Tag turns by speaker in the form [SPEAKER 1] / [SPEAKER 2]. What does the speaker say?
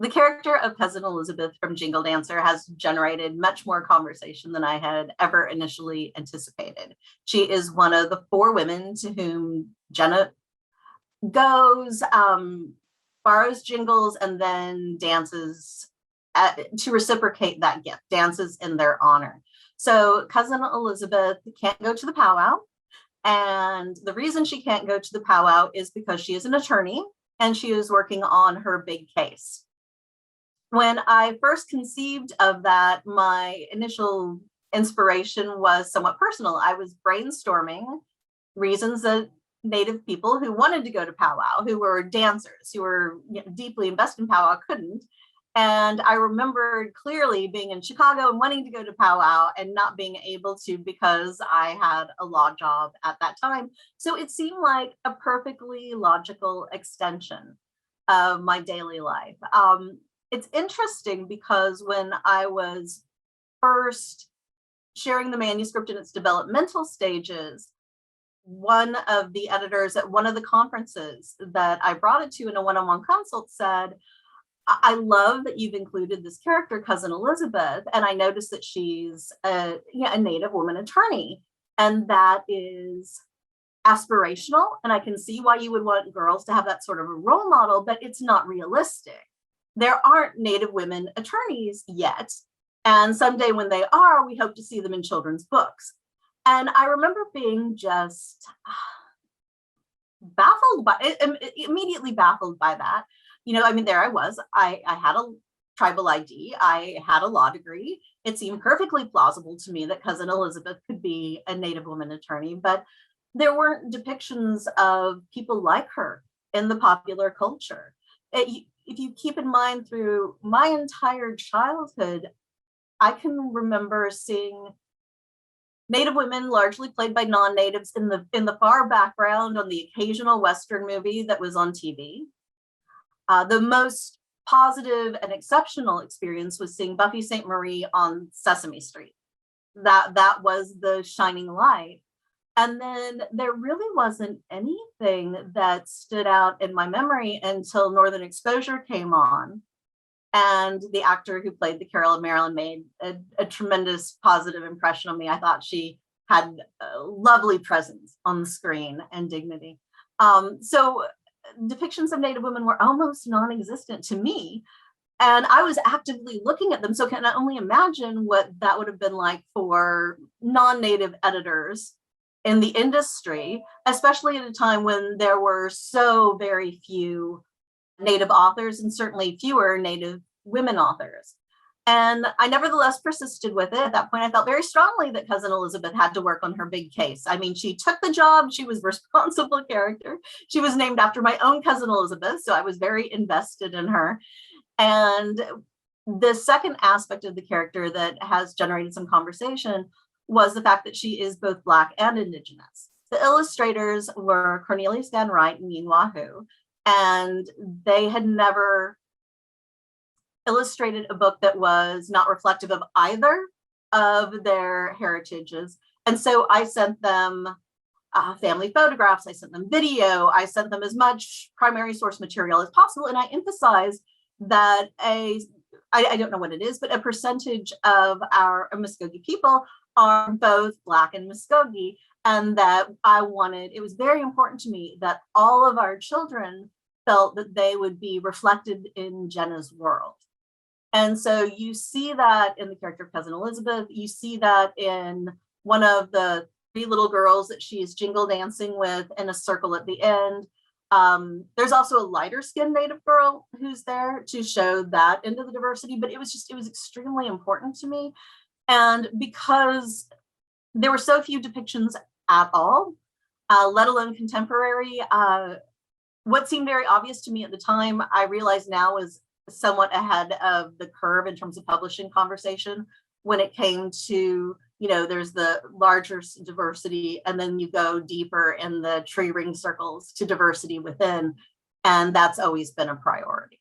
[SPEAKER 1] The character of Cousin Elizabeth from Jingle Dancer has generated much more conversation than I had ever initially anticipated. She is one of the four women to whom Jenna goes, borrows jingles, and then dances to reciprocate that gift, dances in their honor. So Cousin Elizabeth can't go to the powwow. And the reason she can't go to the powwow is because she is an attorney and she is working on her big case. When I first conceived of that, my initial inspiration was somewhat personal. I was brainstorming reasons that Native people who wanted to go to powwow, who were dancers, who were deeply invested in powwow, couldn't. And I remembered clearly being in Chicago and wanting to go to powwow and not being able to because I had a law job at that time. So it seemed like a perfectly logical extension of my daily life. It's interesting because when I was first sharing the manuscript in its developmental stages, one of the editors at one of the conferences that I brought it to in a one-on-one consult said, I love that you've included this character, Cousin Elizabeth, and I noticed that she's a Native woman attorney, and that is aspirational, and I can see why you would want girls to have that sort of a role model, but it's not realistic. There aren't Native women attorneys yet, and someday when they are, we hope to see them in children's books. And I remember being just baffled by it, immediately baffled by that. I mean, there I was. I had a tribal ID. I had a law degree. It seemed perfectly plausible to me that Cousin Elizabeth could be a Native woman attorney, but there weren't depictions of people like her in the popular culture. If you keep in mind, through my entire childhood, I can remember seeing Native women largely played by non-natives in the far background on the occasional Western movie that was on TV. The most positive and exceptional experience was seeing Buffy Sainte-Marie on Sesame Street. That was the shining light. And then there really wasn't anything that stood out in my memory until Northern Exposure came on. And the actor who played the Carol of Maryland made a tremendous positive impression on me. I thought she had a lovely presence on the screen and dignity. So depictions of Native women were almost non-existent to me. And I was actively looking at them. So can I only imagine what that would have been like for non-Native editors in the industry, especially at a time when there were so very few Native authors and certainly fewer Native women authors. And I nevertheless persisted with it. At that point, I felt very strongly that Cousin Elizabeth had to work on her big case. I mean, she took the job. She was a responsible character. She was named after my own Cousin Elizabeth, so I was very invested in her. And the second aspect of the character that has generated some conversation was the fact that she is both Black and Indigenous. The illustrators were Cornelius Van Wright and Yin Wahoo, and they had never illustrated a book that was not reflective of either of their heritages. And so I sent them family photographs, I sent them video, I sent them as much primary source material as possible. And I emphasized that I don't know what it is, but a percentage of our Muskogee people are both Black and Muskogee. And that it was very important to me that all of our children felt that they would be reflected in Jenna's world. And so you see that in the character of Cousin Elizabeth. You see that in one of the three little girls that she's jingle dancing with in a circle at the end. There's also a lighter skinned Native girl who's there to show that into the diversity, but it was extremely important to me. And because there were so few depictions at all, let alone contemporary, what seemed very obvious to me at the time, I realize now is somewhat ahead of the curve in terms of publishing conversation when it came to, there's the larger diversity, and then you go deeper in the tree ring circles to diversity within, and that's always been a priority.